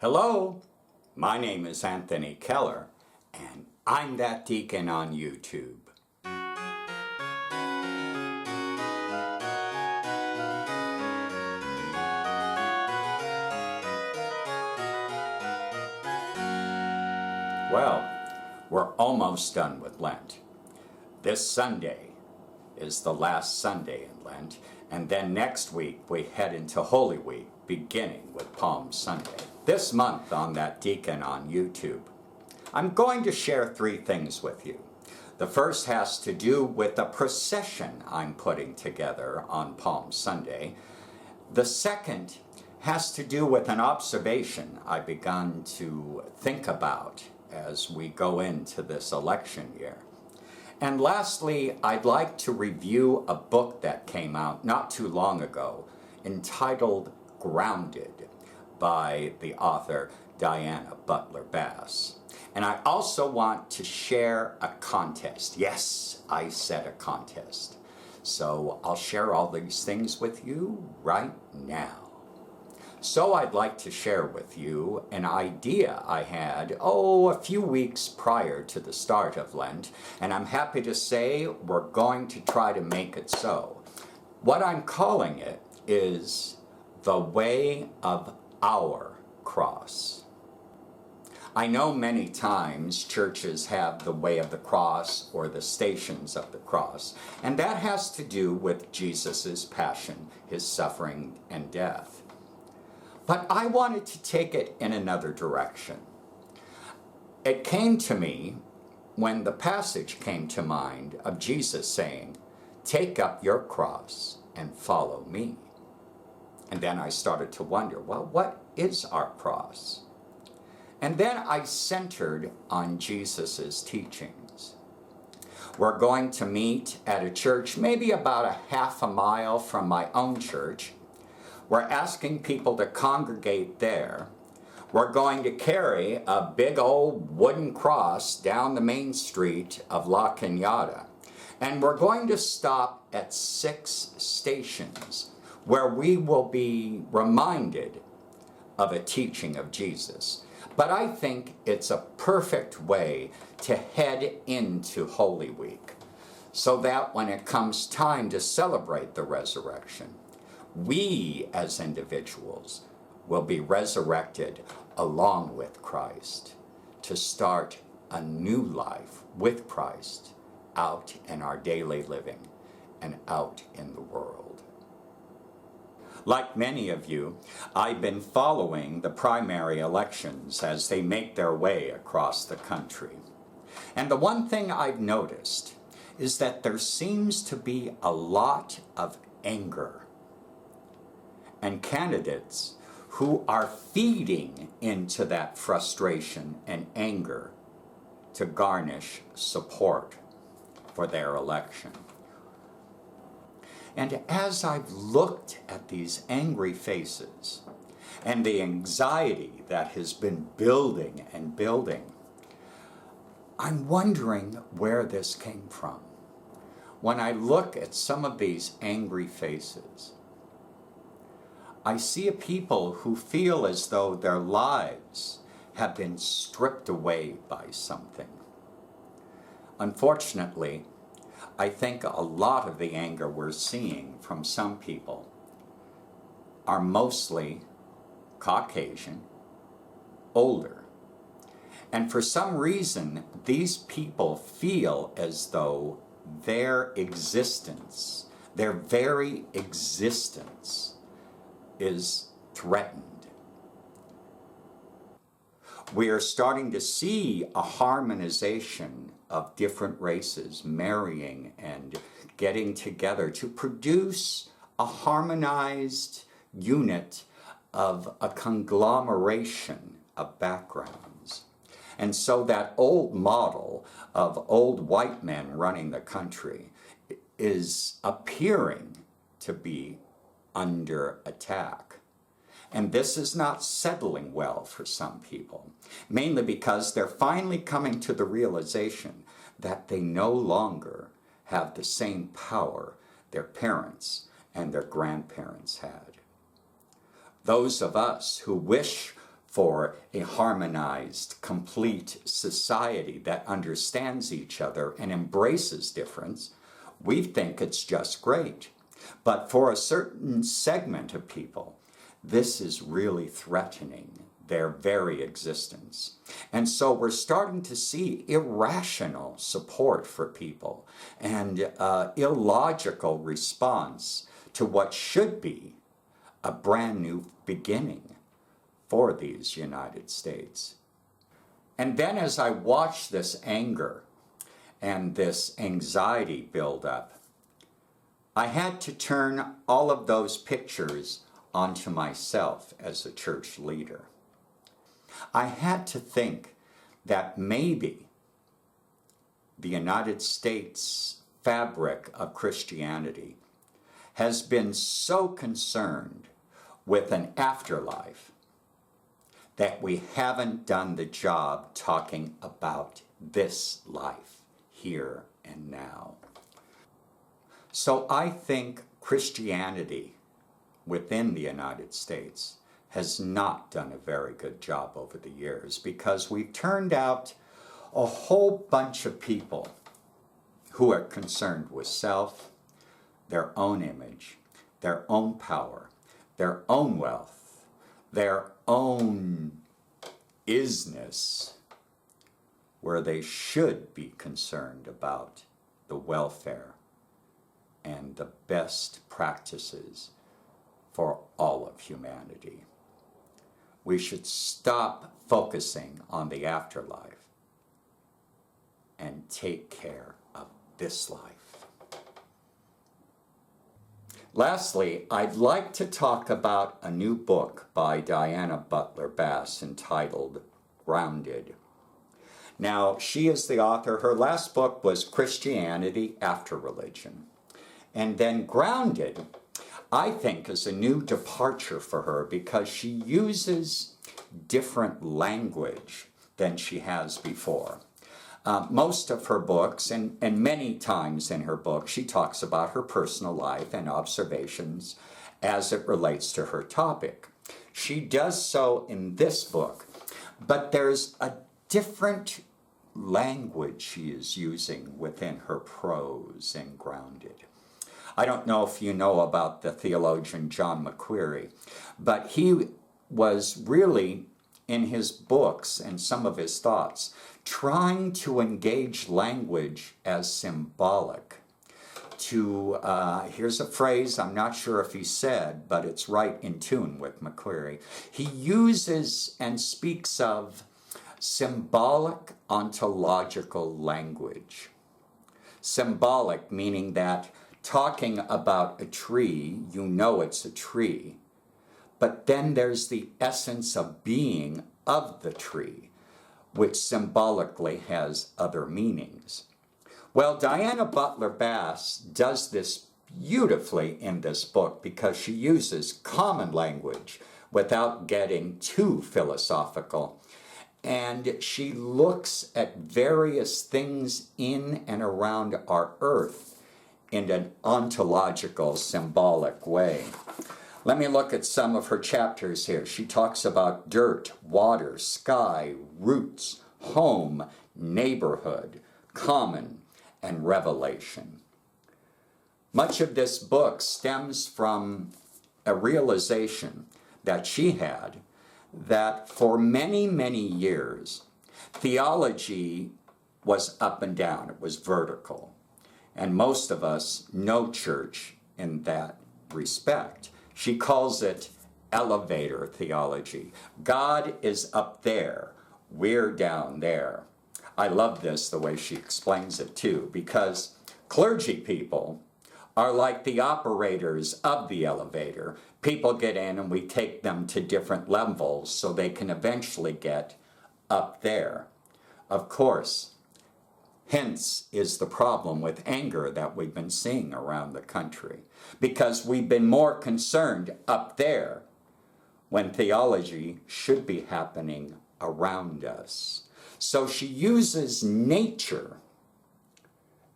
Hello, my name is Anthony Keller, and I'm that Deacon on YouTube. Well, we're almost done with Lent. This Sunday is the last Sunday in Lent, and then next week we head into Holy Week, beginning with Palm Sunday. This month on that Deacon on YouTube, I'm going to share 3 things with you. The first has to do with a procession I'm putting together on Palm Sunday. The second has to do with an observation I've begun to think about as we go into this election year. And lastly, I'd like to review a book that came out not too long ago entitled Grounded by the author Diana Butler Bass. And I also want to share a contest. Yes, I said a contest. So I'll share all these things with you right now. So I'd like to share with you an idea I had, a few weeks prior to the start of Lent, and I'm happy to say we're going to try to make it so. What I'm calling it is the way of our cross. I know many times churches have the way of the cross or the stations of the cross, and that has to do with Jesus' passion, his suffering and death. But I wanted to take it in another direction. It came to me when the passage came to mind of Jesus saying, "Take up your cross and follow me." And then I started to wonder, well, what is our cross? And then I centered on Jesus' teachings. We're going to meet at a church maybe about a half a mile from my own church. We're asking people to congregate there. We're going to carry a big old wooden cross down the main street of La Cañada. And we're going to stop at 6 stations where we will be reminded of a teaching of Jesus. But I think it's a perfect way to head into Holy Week, so that when it comes time to celebrate the resurrection, we as individuals will be resurrected along with Christ to start a new life with Christ out in our daily living and out in the world. Like many of you, I've been following the primary elections as they make their way across the country. And the one thing I've noticed is that there seems to be a lot of anger and candidates who are feeding into that frustration and anger to garnish support for their election. And as I've looked at these angry faces and the anxiety that has been building and building, I'm wondering where this came from. When I look at some of these angry faces, I see a people who feel as though their lives have been stripped away by something. Unfortunately, I think a lot of the anger we're seeing from some people are mostly Caucasian, older. And for some reason, these people feel as though their existence, their very existence, is threatened. We are starting to see a harmonization of different races marrying and getting together to produce a harmonized unit of a conglomeration of backgrounds. And so that old model of old white men running the country is appearing to be under attack. And this is not settling well for some people, mainly because they're finally coming to the realization that they no longer have the same power their parents and their grandparents had. Those of us who wish for a harmonized, complete society that understands each other and embraces difference, we think it's just great. But for a certain segment of people, this is really threatening their very existence. And so we're starting to see irrational support for people and illogical response to what should be a brand new beginning for these United States. And then as I watch this anger and this anxiety build up, I had to turn all of those pictures onto myself as a church leader. I had to think that maybe the United States fabric of Christianity has been so concerned with an afterlife that we haven't done the job talking about this life, here and now. So I think Christianity within the United States has not done a very good job over the years, because we've turned out a whole bunch of people who are concerned with self, their own image, their own power, their own wealth, their own isness, where they should be concerned about the welfare and the best practices for all of humanity. We should stop focusing on the afterlife and take care of this life. Lastly, I'd like to talk about a new book by Diana Butler Bass entitled Grounded. Now, she is the author. Her last book was Christianity After Religion. And then Grounded, I think, is a new departure for her, because she uses different language than she has before. Most of her books, and many times in her book, she talks about her personal life and observations as it relates to her topic. She does so in this book, but there's a different language she is using within her prose in Grounded. I don't know if you know about the theologian John McQuarrie, but he was really, in his books and some of his thoughts, trying to engage language as symbolic. Here's a phrase I'm not sure if he said, but it's right in tune with McQuarrie. He uses and speaks of symbolic ontological language. Symbolic meaning that talking about a tree, you know it's a tree, but then there's the essence of being of the tree, which symbolically has other meanings. Well, Diana Butler Bass does this beautifully in this book, because she uses common language without getting too philosophical. And she looks at various things in and around our earth in an ontological, symbolic way. Let me look at some of her chapters here. She talks about dirt, water, sky, roots, home, neighborhood, common, and revelation. Much of this book stems from a realization that she had that for many, many years, theology was up and down. It was vertical. And most of us know church in that respect. She calls it elevator theology. God is up there. We're down there. I love this, the way she explains it too, because clergy people are like the operators of the elevator. People get in and we take them to different levels so they can eventually get up there. Of course, hence is the problem with anger that we've been seeing around the country, because we've been more concerned up there when theology should be happening around us. So she uses nature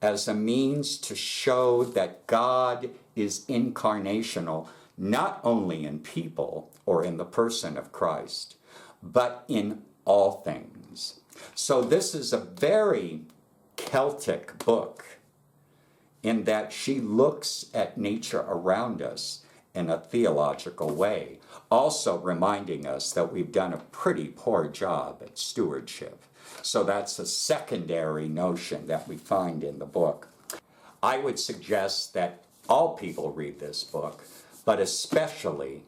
as a means to show that God is incarnational, not only in people or in the person of Christ, but in all things. So this is a very Celtic book in that she looks at nature around us in a theological way, also reminding us that we've done a pretty poor job at stewardship. So that's a secondary notion that we find in the book. I would suggest that all people read this book, but especially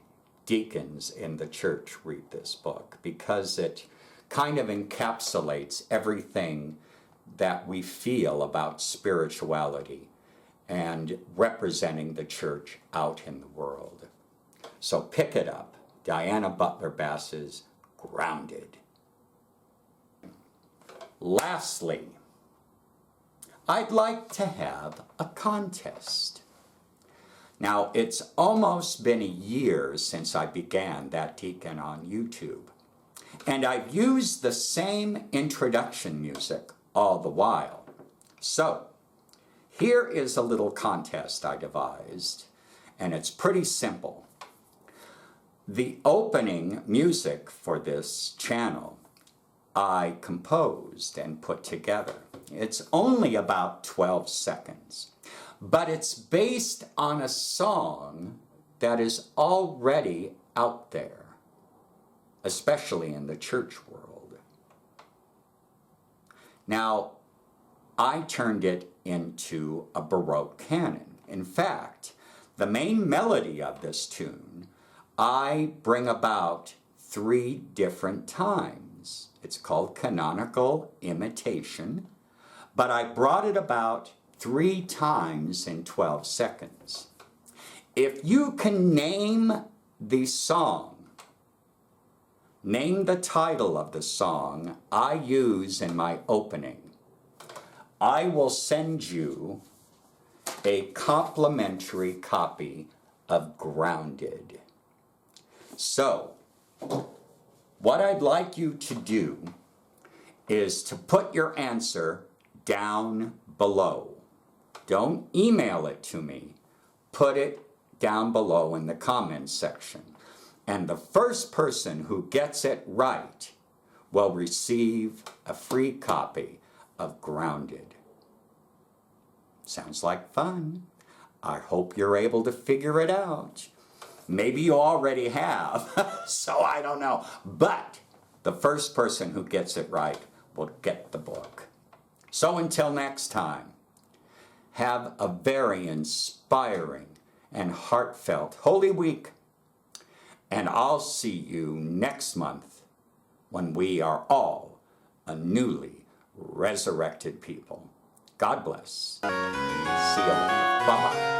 deacons in the church read this book, because it kind of encapsulates everything that we feel about spirituality and representing the church out in the world. So pick it up. Diana Butler Bass's Grounded. Lastly, I'd like to have a contest. Now, it's almost been a year since I began that Deacon on YouTube, and I've used the same introduction music all the while. So, here is a little contest I devised, and it's pretty simple. The opening music for this channel I composed and put together. It's only about 12 seconds, but it's based on a song that is already out there, especially in the church world. Now, I turned it into a Baroque canon. In fact, the main melody of this tune I bring about 3 different times. It's called canonical imitation, but I brought it about 3 times in 12 seconds. If you can name the song, name the title of the song I use in my opening, I will send you a complimentary copy of Grounded. So, what I'd like you to do is to put your answer down below. Don't email it to me. Put it down below in the comments section. And the first person who gets it right will receive a free copy of Grounded. Sounds like fun. I hope you're able to figure it out. Maybe you already have, so I don't know. But the first person who gets it right will get the book. So until next time, have a very inspiring and heartfelt Holy Week. And I'll see you next month when we are all a newly resurrected people. God bless. See you later. Bye-bye.